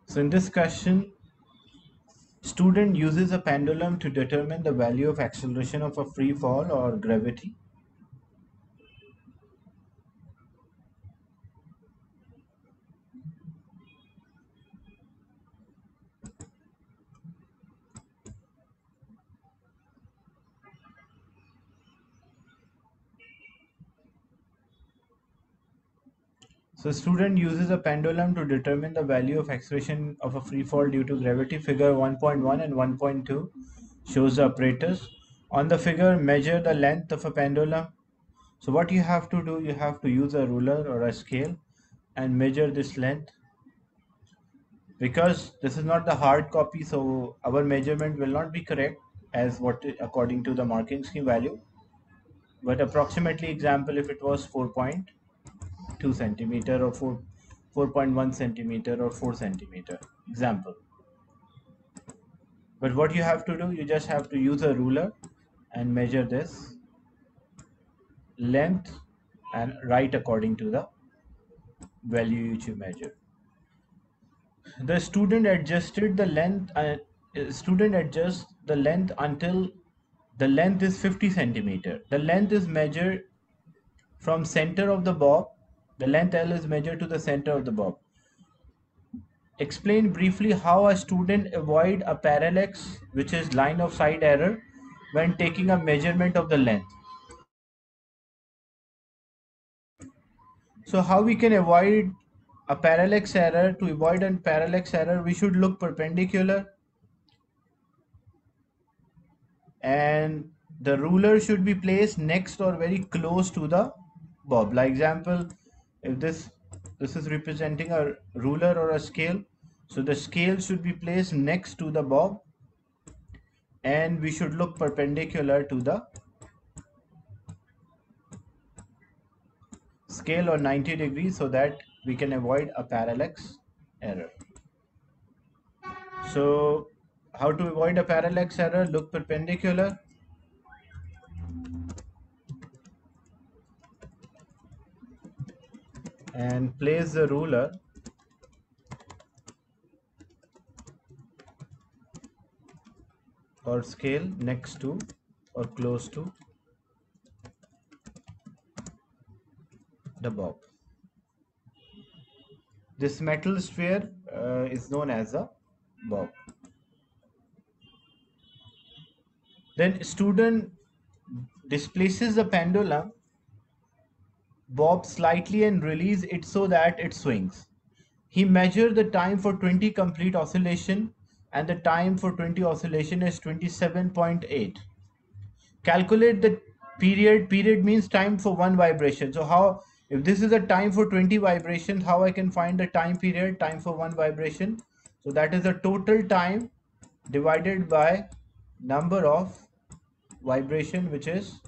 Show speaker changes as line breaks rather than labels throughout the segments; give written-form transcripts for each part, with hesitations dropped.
So in this question, student uses a pendulum to determine the value of acceleration of a free fall or gravity. So student uses a pendulum to determine the value of acceleration of a free fall due to gravity. Figure 1.1 and 1.2 shows the apparatus. On the figure, measure the length of a pendulum. So what you have to do, you have to use a ruler or a scale and measure this length. Because this is not the hard copy, so our measurement will not be correct as what according to the marking scheme value. But approximately example, if it was 4.2 centimeter or 4.1 centimeter or 4 centimeter example. But what you have to do, you just have to use a ruler and measure this length and write according to the value which you measure. The student adjusted the length. Student adjusts the length until the length is 50 centimeter. The length is measured from center of the bob. The length L is measured to the center of the bob. Explain briefly how a student avoid a parallax, which is line of sight error, when taking a measurement of the length. So how we can avoid a parallax error? To avoid a parallax error, we should look perpendicular, and the ruler should be placed next or very close to the bob. Like example, if this is representing a ruler or a scale, so the scale should be placed next to the bob, and we should look perpendicular to the scale or 90 degrees so that we can avoid a parallax error. So how to avoid a parallax error? Look perpendicular, and place the ruler or scale next to or close to the bob. This metal sphere is known as a bob. Then student displaces the pendulum bob slightly and release it so that it swings. He measured the time for 20 complete oscillation, and the time for 20 oscillation is 27.8. Calculate the period. Period means time for one vibration. So how, if this is a time for 20 vibrations, how I can find the time period, time for one vibration? So that is the total time divided by number of vibration, which is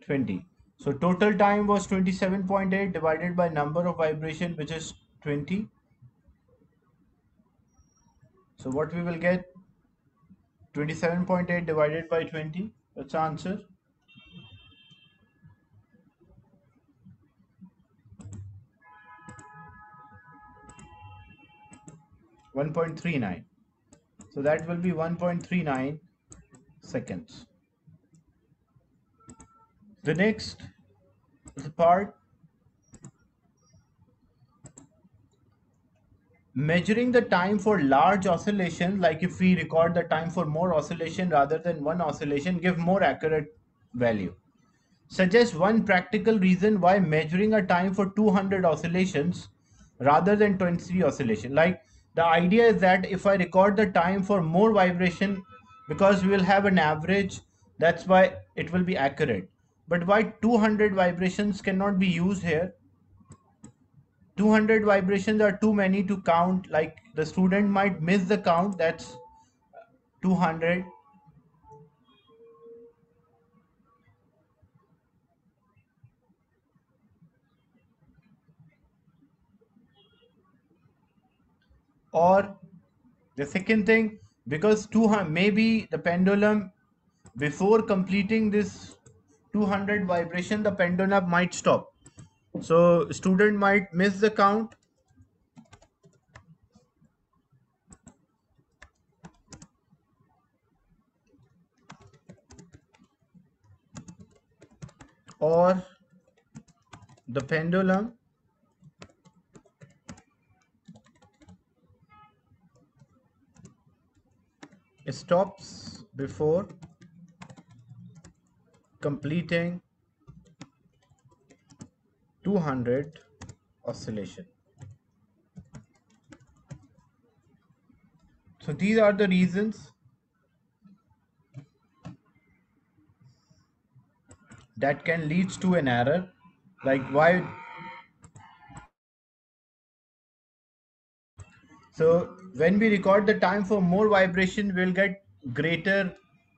20. So total time was 27.8 divided by number of vibration, which is 20. So what we will get, 27.8 divided by 20. That's the answer. 1.39. So that will be 1.39 seconds. The next part, measuring the time for large oscillation, like if we record the time for more oscillation rather than one oscillation, give more accurate value. Suggest one practical reason why measuring a time for 200 oscillations rather than 23 oscillation. Like the idea is that if I record the time for more vibration, because we will have an average, that's why it will be accurate. But why 200 vibrations cannot be used here? 200 vibrations are too many to count. Like the student might miss the count, that's 200. Or the second thing, because 200, maybe the pendulum, before completing this 200 vibration, the pendulum might stop. So student might miss the count, or the pendulum stops before completing 200 oscillation. So these are the reasons that can lead to an error, like why. So when we record the time for more vibration, we'll get greater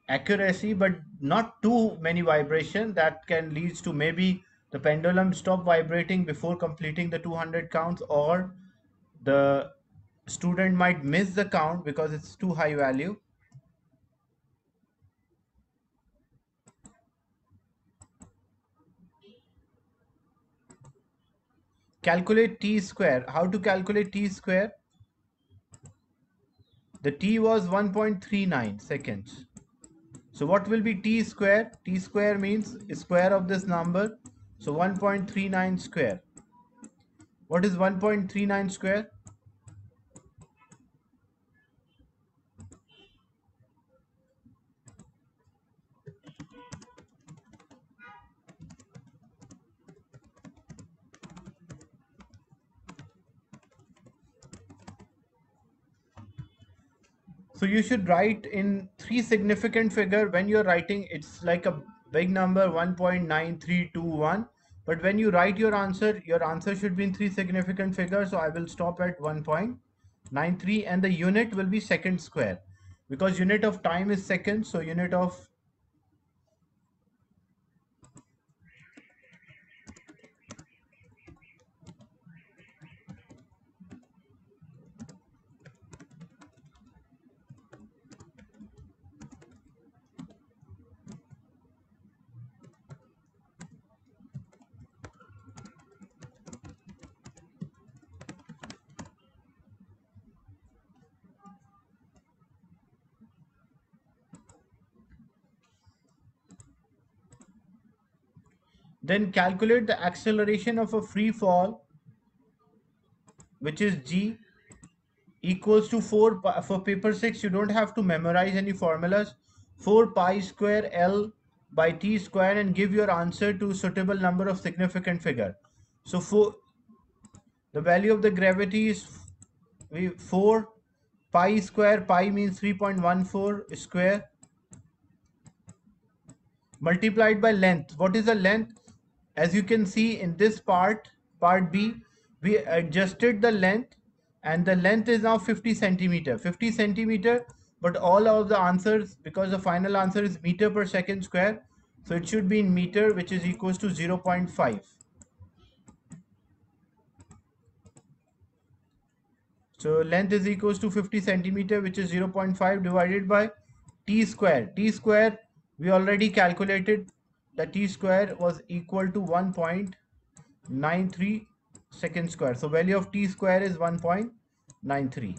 accuracy, but not too many vibration. That can lead to maybe the pendulum stop vibrating before completing the 200 counts, or the student might miss the count because it's too high value. Calculate t square. How to calculate t square? The t was 1.39 seconds. So what will be t square? T square means square of this number. So 1.39 square. What is 1.39 square? So you should write in three significant figure. When you're writing, it's like a big number 1.9321. But when you write your answer should be in three significant figures. So I will stop at 1.93, and the unit will be second square, because unit of time is second. So unit of then calculate the acceleration of a free fall, which is g equals to 4 pi, for paper 6 you don't have to memorize any formulas, 4 pi square L by t square, and give your answer to suitable number of significant figure. So for the value of the gravity is 4 pi square, pi means 3.14 square, multiplied by length. What is the length? As you can see in this part B, we adjusted the length, and the length is now 50 centimeter. 50 centimeter, but all of the answers, because the final answer is meter per second square, so it should be in meter, which is equals to 0.5. So length is equals to 50 centimeter, which is 0.5 divided by t square. T square, we already calculated. The t square was equal to 1.93 second square. So value of t square is 1.93.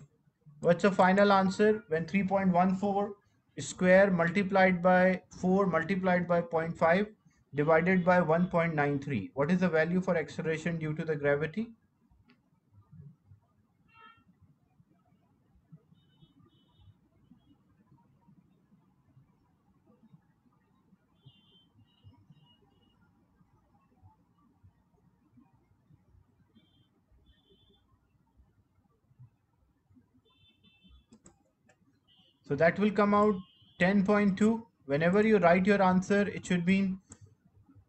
What's the final answer? When 3.14 square multiplied by 4 multiplied by 0.5 divided by 1.93. What is the value for acceleration due to the gravity? So that will come out 10.2. Whenever you write your answer, it should be in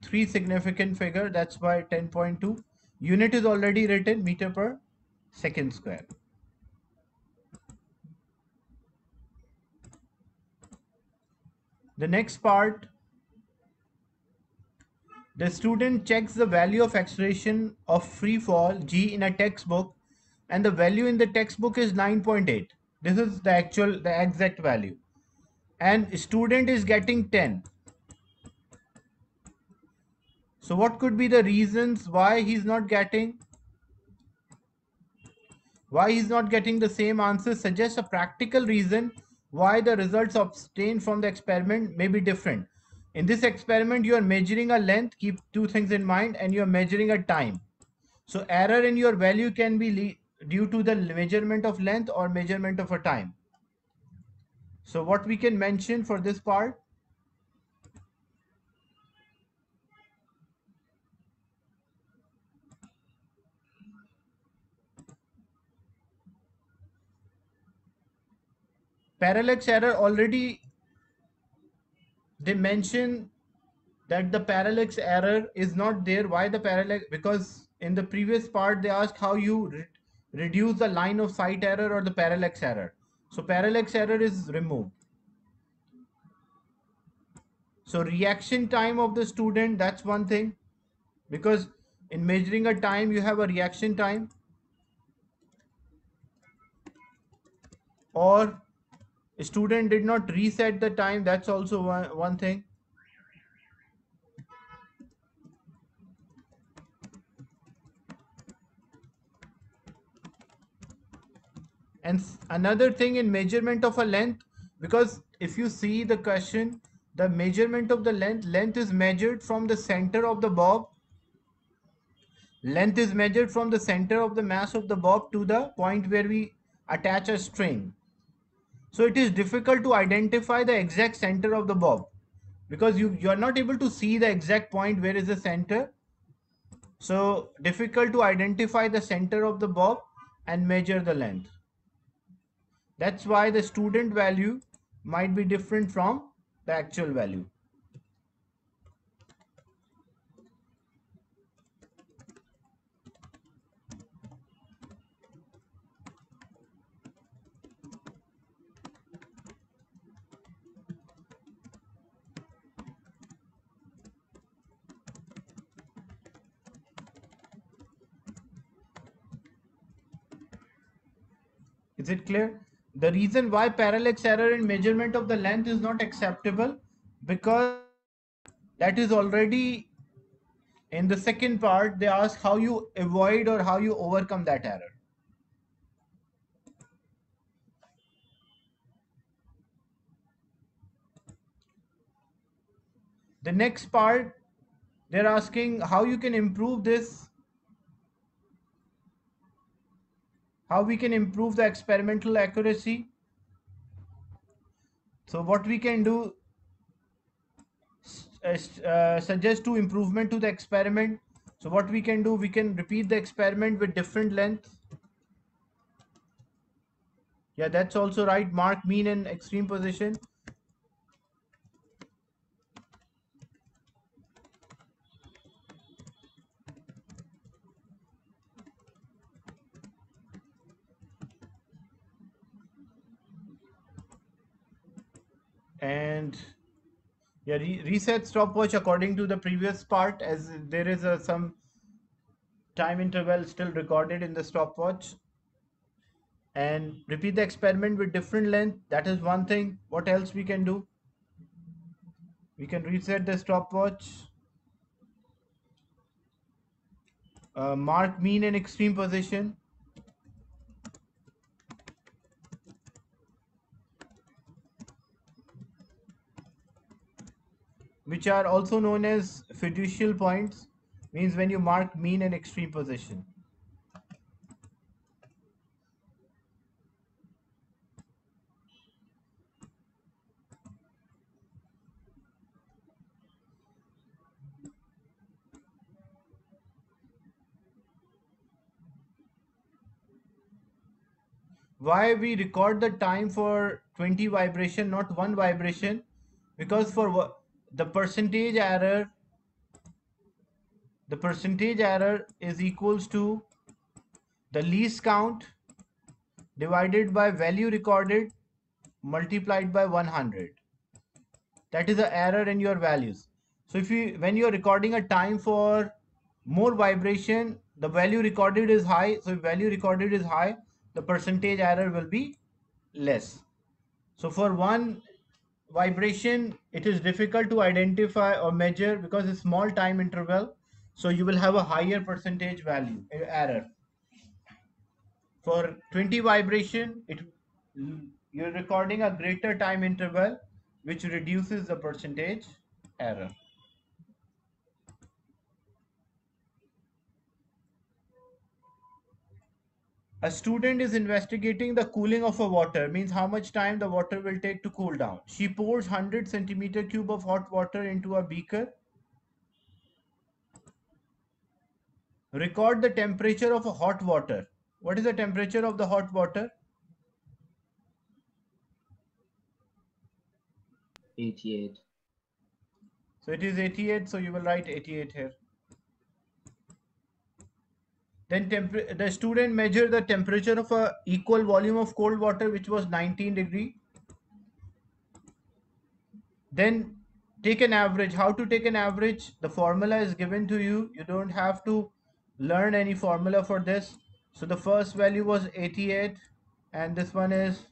three significant figure. That's why 10.2. Unit is already written, meter per second square. The next part, the student checks the value of acceleration of free fall g in a textbook, and the value in the textbook is 9.8. This is the exact value, and student is getting 10. So what could be the reasons why he's not getting the same answer? Suggests a practical reason why the results obtained from the experiment may be different. In this experiment, you are measuring a length, keep two things in mind, and you are measuring a time. So error in your value can be due to the measurement of length or measurement of a time. So what we can mention for this part, parallax error, already they mention that the parallax error is not there. Why the parallax? Because in the previous part they asked how you reduce the line of sight error or the parallax error. So parallax error is removed. So reaction time of the student, that's one thing, because in measuring a time you have a reaction time, or student did not reset the time, that's also one thing. And another thing in measurement of a length, because if you see the question, the measurement of the length is measured from the center of the bob. Length is measured from the center of the mass of the bob to the point where we attach a string. So it is difficult to identify the exact center of the bob because you are not able to see the exact point where is the center. So difficult to identify the center of the bob and measure the length. That's why the student value might be different from the actual value. Is it clear? The reason why parallax error in measurement of the length is not acceptable, because that is already in the second part. They ask how you avoid or how you overcome that error. The next part, they're asking how you can improve this, how we can improve the experimental accuracy. So what we can do, suggest to improvement to the experiment. So what we can do, we can repeat the experiment with different length. Yeah, that's also right. Mark mean and extreme position. And yeah, reset stopwatch according to the previous part, as there is some time interval still recorded in the stopwatch. And repeat the experiment with different length. That is one thing. What else we can do? We can reset the stopwatch. Mark mean and extreme position, which are also known as fiducial points, means when you mark mean and extreme position. Why we record the time for 20 vibration, not one vibration? Because for the percentage error is equals to the least count divided by value recorded multiplied by 100. That is the error in your values. So if you, when you are recording a time for more vibration, the value recorded is high. So if value recorded is high, the percentage error will be less. So for one vibration, it is difficult to identify or measure because it's small time interval. So you will have a higher percentage value error. For 20 vibration, you're recording a greater time interval, which reduces the percentage. error. A student is investigating the cooling of a water, means how much time the water will take to cool down. She pours 100 centimeter cube of hot water into a beaker. Record the temperature of a hot water. What is the temperature of the hot water?
88.
So it is 88, so you will write 88 here. Then the student measured the temperature of a equal volume of cold water, which was 19 degree. Then take an average. How to take an average? The formula is given to you. You don't have to learn any formula for this. So the first value was 88 and this one is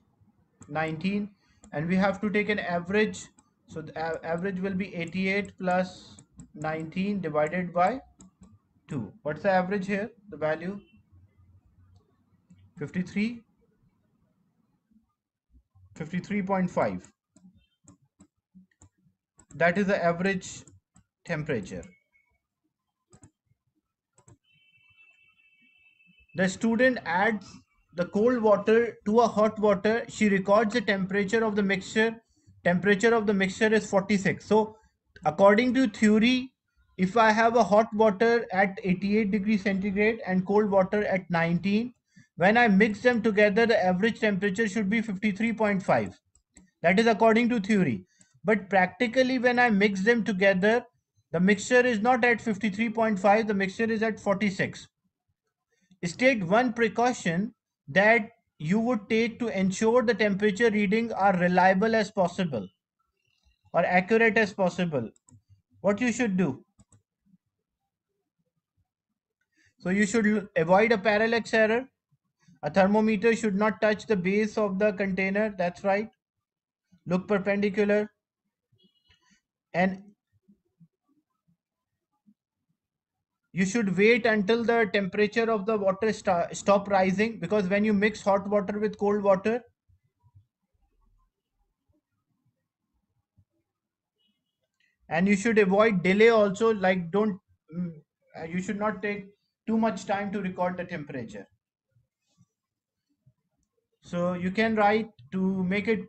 19, and we have to take an average. So the average will be 88 plus 19 divided by 2. What's the average here? The value 53, 53.5. That is the average temperature. The student adds the cold water to a hot water. She records the temperature of the mixture. Temperature of the mixture is 46. So according to theory, if I have a hot water at 88 degrees centigrade and cold water at 19, when I mix them together, the average temperature should be 53.5. That is according to theory. But practically, when I mix them together, the mixture is not at 53.5, the mixture is at 46. State one precaution that you would take to ensure the temperature readings are reliable as possible or accurate as possible. What you should do? So you should avoid a parallax error. A thermometer should not touch the base of the container. That's right. Look perpendicular. And you should wait until the temperature of the water stop rising, because when you mix hot water with cold water, and you should avoid delay also, like don't you should not take too much time to record the temperature. So you can write, to make it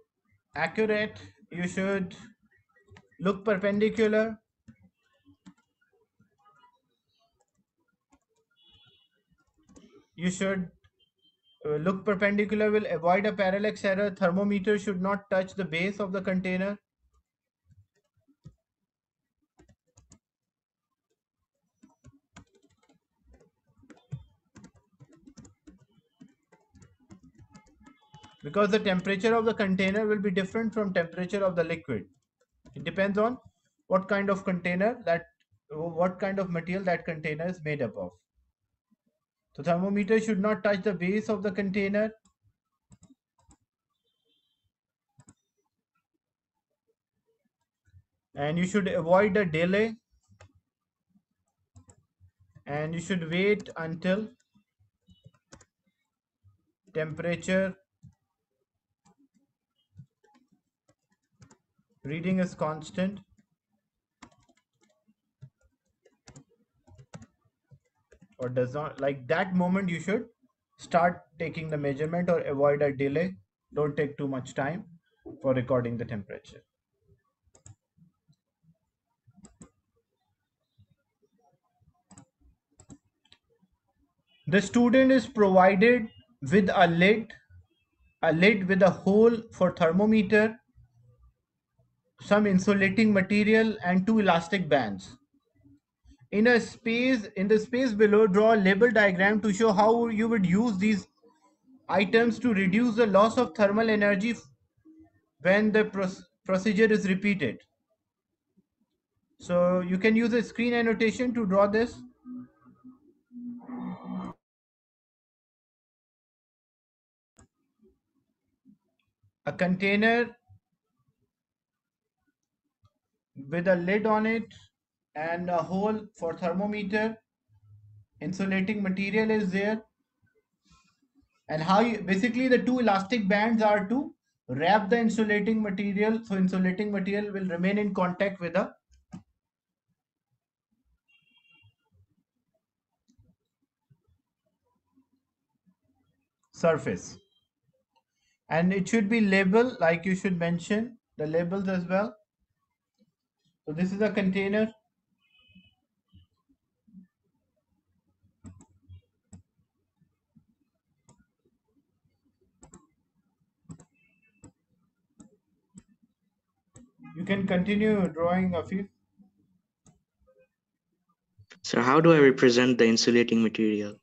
accurate, you should look perpendicular, you should look perpendicular will avoid a parallax error. Thermometer should not touch the base of the container. Because the temperature of the container will be different from temperature of the liquid. It depends on what kind of container that, what kind of material that container is made up of. So thermometer should not touch the base of the container. And you should avoid the delay, and you should wait until temperature reading is constant, or does not, like that moment you should start taking the measurement, or avoid a delay. Don't take too much time for recording the temperature. The student is provided with a lid with a hole for thermometer, some insulating material, and two elastic bands. In the space below, draw a label diagram to show how you would use these items to reduce the loss of thermal energy when the procedure is repeated. So you can use a screen annotation to draw this. A container with a lid on it and a hole for thermometer. Insulating material is there. And how you, basically the two elastic bands are to wrap the insulating material, so insulating material will remain in contact with the surface, and it should be labeled, like you should mention the labels as well. So this is a container. You can continue drawing a few.
So how do I represent the insulating material?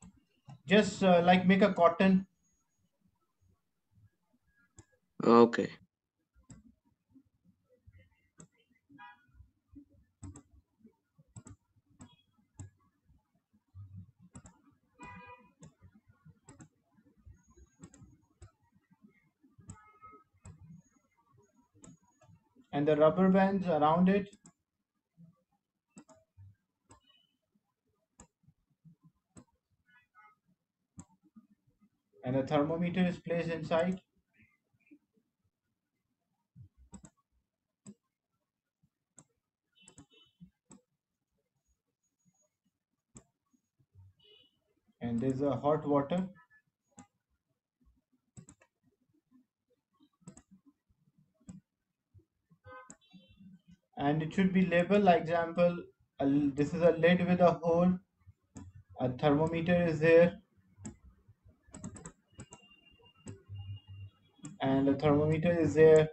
Just like make a cotton.
Okay.
And the rubber bands around it. And a thermometer is placed inside. And there's a hot water. And it should be labeled, like example, this is a lid with a hole. A thermometer is there. And the thermometer is there.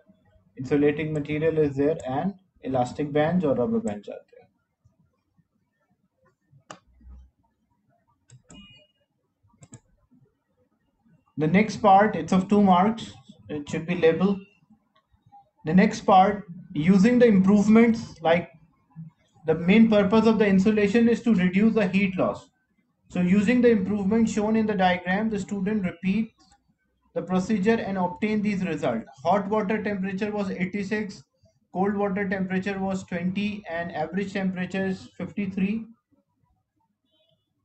Insulating material is there. And elastic bands or rubber bands are there. The next part, it's of 2 marks. It should be labeled. The next part, using the improvements, like the main purpose of the insulation is to reduce the heat loss. So using the improvements shown in the diagram, the student repeats the procedure and obtain these results. Hot water temperature was 86, cold water temperature was 20, and average temperature is 53.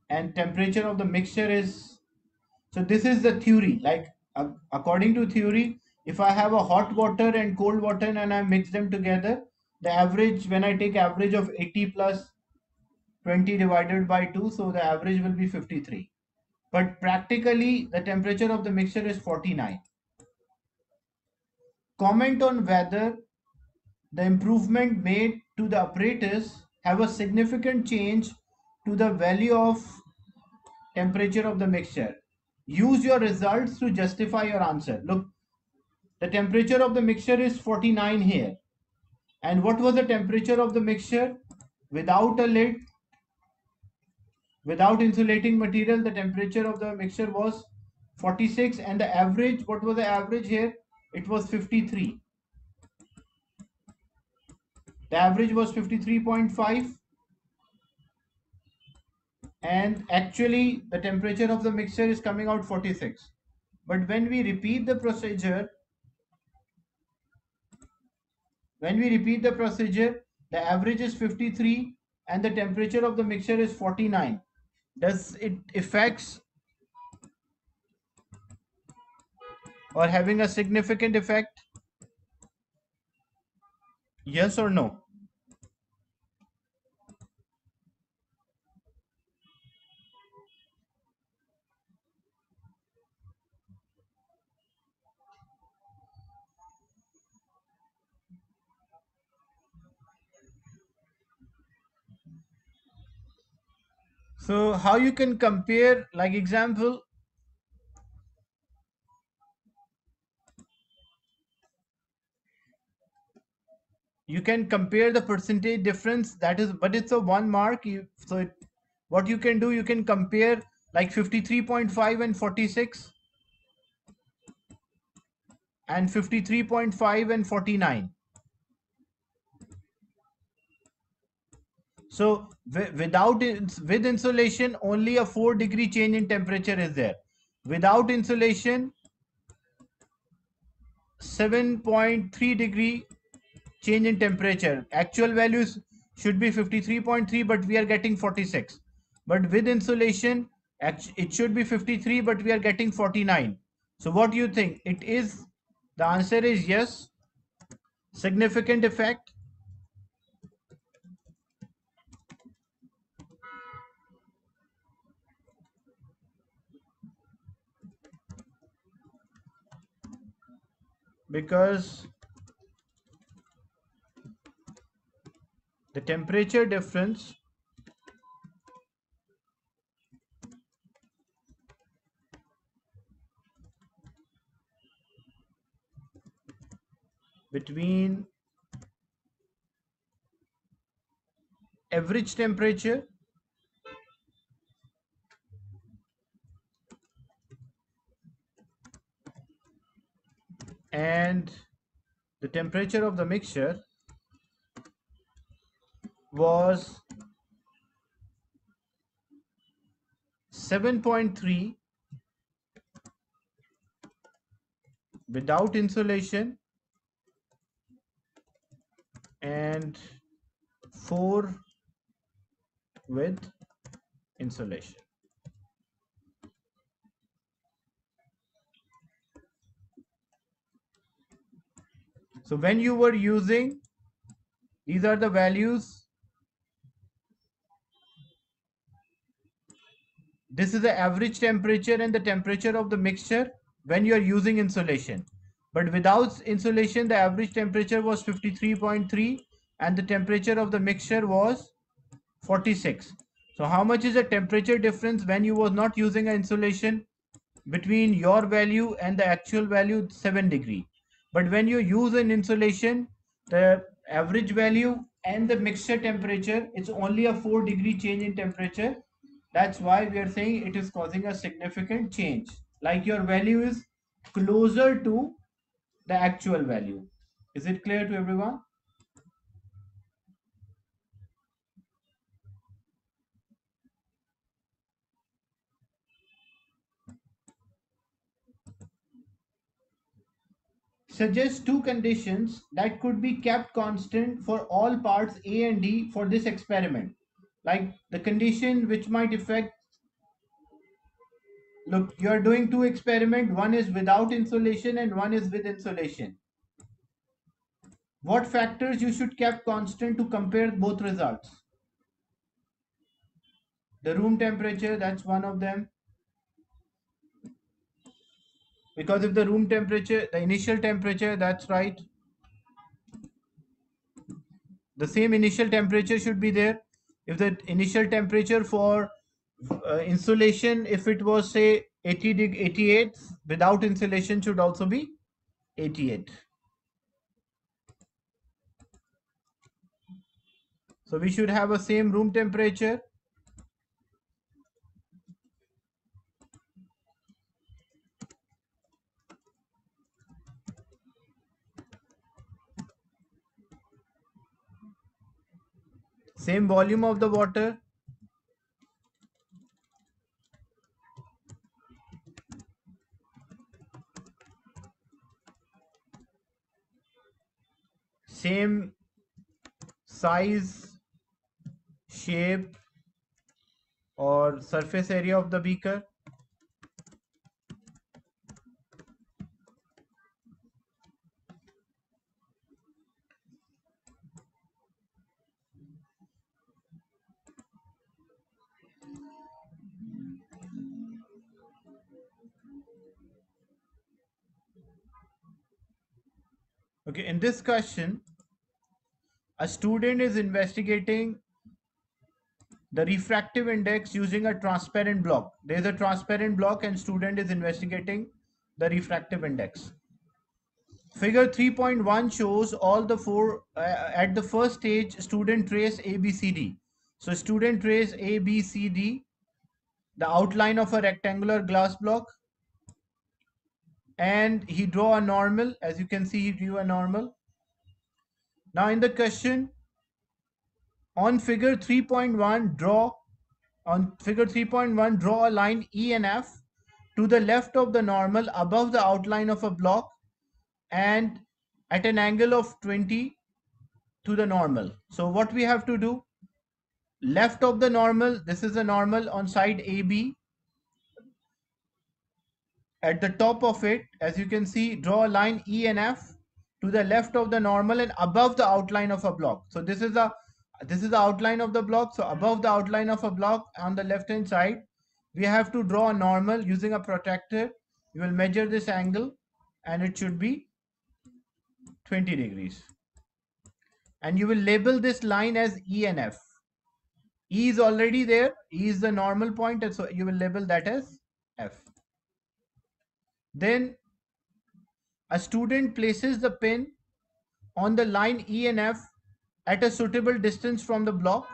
And temperature of the mixture is, so this is the theory. Like according to theory, if I have a hot water and cold water and I mix them together, the average, when I take average of 80 plus 20 divided by 2, so the average will be 53. But practically the temperature of the mixture is 49. Comment on whether the improvement made to the apparatus have a significant change to the value of temperature of the mixture. Use your results to justify your answer. Look, the temperature of the mixture is 49 here. And what was the temperature of the mixture without a lid, without insulating material? The temperature of the mixture was 46, and the average, what was the average here? It was 53. The average was 53.5, and actually the temperature of the mixture is coming out 46. But when we repeat the procedure, the average is 53 and the temperature of the mixture is 49. Does it affects or having a significant effect? Yes or no? So how you can compare, like example, you can compare the percentage difference, that is, but it's a 1 mark. What you can do, you can compare like 53.5 and 46 and 53.5 and 49. So with insulation, only a 4-degree change in temperature is there. Without insulation, 7.3 degree change in temperature. Actual values should be 53.3, but we are getting 46. But with insulation, it should be 53, but we are getting 49. So what do you think? The answer is yes. Significant effect. because the temperature difference between average temperature and the temperature of the mixture was 7.3 without insulation and 4 with insulation. So when you were using, these are the values. This is the average temperature and the temperature of the mixture when you are using insulation. But without insulation, the average temperature was 53.3 and the temperature of the mixture was 46. So how much is the temperature difference when you was not using an insulation? Between your value and the actual value, 7 degree. But when you use an insulation, the average value and the mixture temperature, it's only a 4 degree change in temperature. That's why we are saying it is causing a significant change. Like your value is closer to the actual value. Is it clear to everyone? Suggest two conditions that could be kept constant for all parts A and D for this experiment. Like the condition which might affect, look, you are doing two experiments, one is without insulation and one is with insulation. What factors you should keep constant to compare both results? The room temperature, that's one of them. Because if the room temperature, the initial temperature, that's right. The same initial temperature should be there. If the initial temperature for insulation, if it was say 88, without insulation should also be 88. So we should have a same room temperature. Same volume of the water. Same size, shape or surface area of the beaker. Okay, in this question, a student is investigating the refractive index using a transparent block. There is a transparent block and student is investigating the refractive index. Figure 3.1 shows all the four, at the first stage, student trace ABCD. So student trace ABCD, the outline of a rectangular glass block, and he draw a normal. As you can see, he drew a normal. Now in the question, on figure 3.1, draw a line E and F to the left of the normal above the outline of a block and at an angle of 20 to the normal. So what we have to do, left of the normal, this is the normal on side AB. At the top of it, as you can see, draw a line E and F to the left of the normal and above the outline of a block. So this is the outline of the block. So above the outline of a block on the left hand side, we have to draw a normal using a protractor. You will measure this angle and it should be 20 degrees. And you will label this line as E and F. E is already there. E is the normal point, and so you will label that as F. Then a student places the pin on the line E and F at a suitable distance from the block.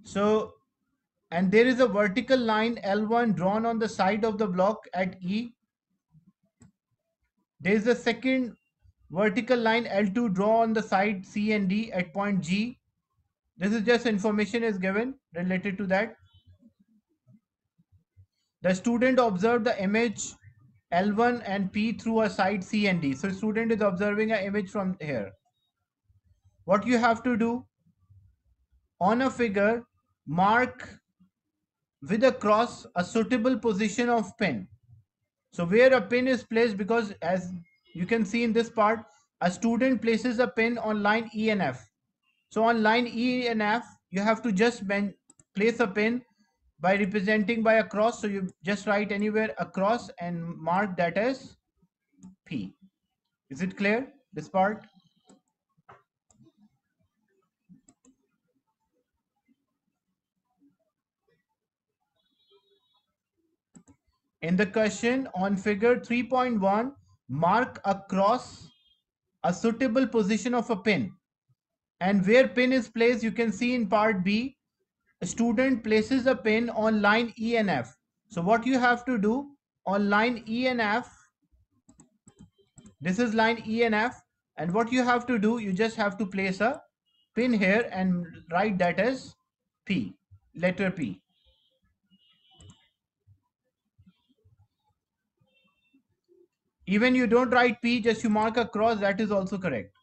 So, and there is a vertical line L1 drawn on the side of the block at E. There is a second vertical line L2 drawn on the side C and D at point G. This is just information is given related to that. The student observed the image L1 and P through a side C and D. So student is observing an image from here. What you have to do on a figure, mark with a cross a suitable position of pin. So where a pin is placed, because as you can see in this part, a student places a pin on line E and F. So on line E and F, you have to just place a pin by representing by a cross. So you just write anywhere a cross and mark that as P. Is it clear, this part? In the question on figure 3.1, mark across a suitable position of a pin. And where pin is placed, you can see in part B, a student places a pin on line E and F. So what you have to do on line E and F, this is line E and F, and what you have to do, you just have to place a pin here and write that as P, letter P. Even you don't write P, just you mark a cross, that is also correct.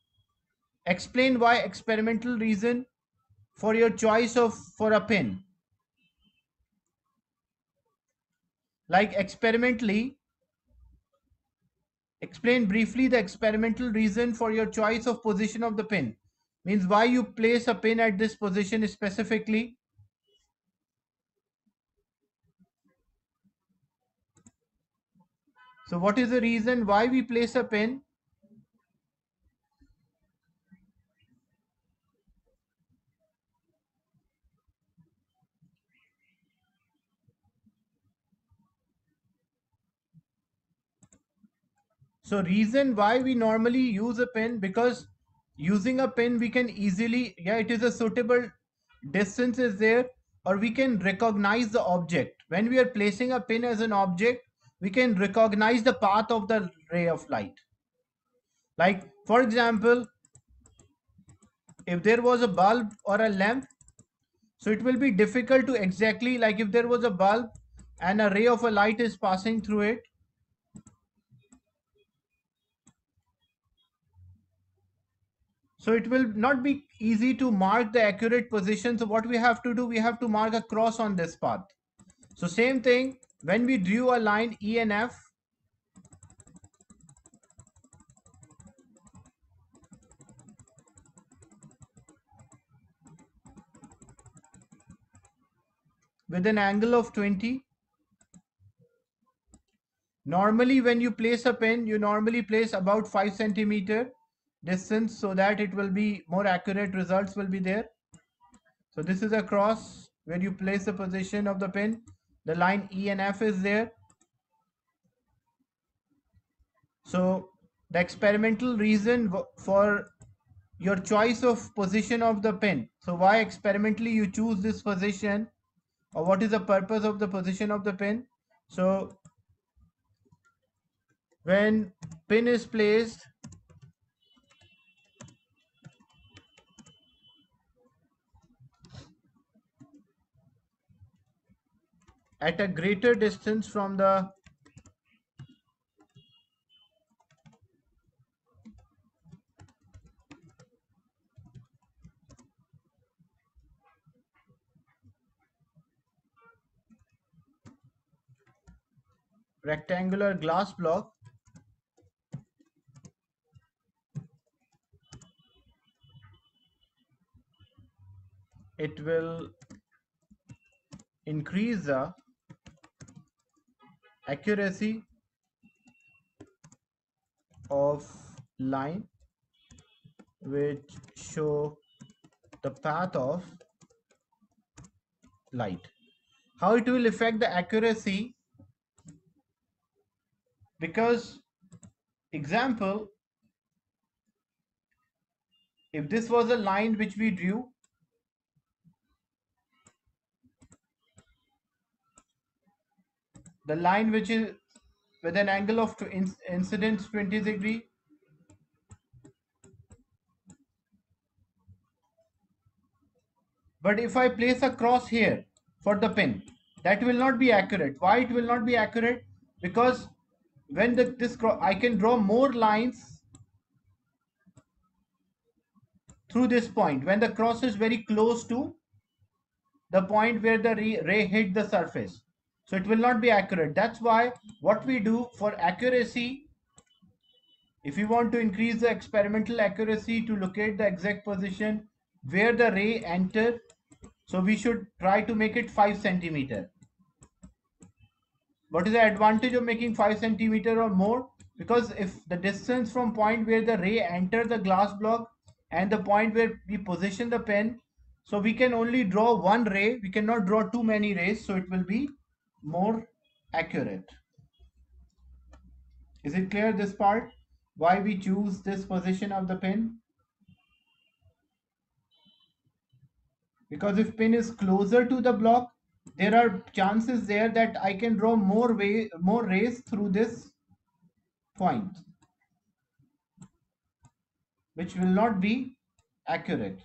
Explain why experimental reason for your choice of for a pin. Like experimentally, explain briefly the experimental reason for your choice of position of the pin. Means why you place a pin at this position specifically. So what is the reason why we place a pin? So reason why we normally use a pin, because using a pin we can easily, it is a suitable distance is there, or we can recognize the object. When we are placing a pin as an object, we can recognize the path of the ray of light. Like for example, if there was a bulb or a lamp, so it will be difficult to exactly, like if there was a bulb and a ray of a light is passing through it, so it will not be easy to mark the accurate position. So what we have to do, we have to mark a cross on this path. So same thing, when we drew a line E and F, with an angle of 20, normally when you place a pin, you normally place about 5 centimeter distance, so that it will be more accurate, results will be there. So this is a cross where you place the position of the pin. The line E and F is there. So the experimental reason for your choice of position of the pin. So why experimentally you choose this position, or what is the purpose of the position of the pin? So when pin is placed at a greater distance from the rectangular glass block, it will increase the accuracy of line which show the path of light. How it will affect the accuracy? Because, example, if this was a line which we drew, the line which is with an angle of incidence 20 degree, but if I place a cross here for the pin, that will not be accurate. Why it will not be accurate? Because when this I can draw more lines through this point when the cross is very close to the point where the ray hit the surface, so it will not be accurate. That's why what we do for accuracy, if you want to increase the experimental accuracy to locate the exact position where the ray entered, so we should try to make it 5 centimeter. What is the advantage of making 5 centimeter or more? Because if the distance from point where the ray entered the glass block and the point where we position the pen, so we can only draw one ray, we cannot draw too many rays, so it will be more accurate. Is it clear this part? Why we choose this position of the pen? Because if pin is closer to the block, there are chances there that I can draw more rays through this point, which will not be accurate.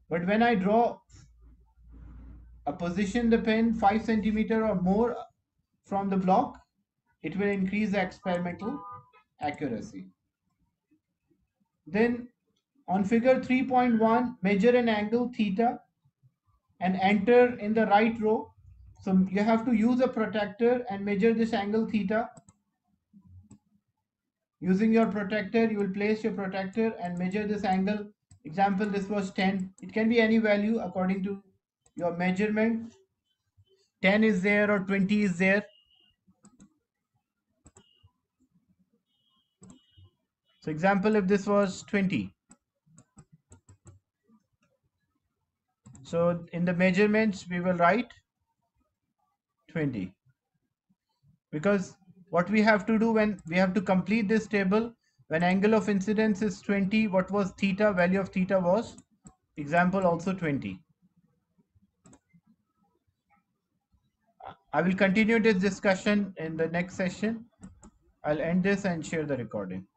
But when I draw a position the pen 5 centimeter or more from the block, it will increase the experimental accuracy. Then on figure 3.1, measure an angle theta and enter in the right row. So you have to use a protractor and measure this angle theta. Using your protractor, you will place your protractor and measure this angle. Example, this was 10. It can be any value according to your measurement. 10 is there or 20 is there. So example, if this was 20. So in the measurements, we will write 20. Because what we have to do when we have to complete this table, when angle of incidence is 20, what was theta? Value of theta was, example, also 20. I will continue this discussion in the next session. I'll end this and share the recording.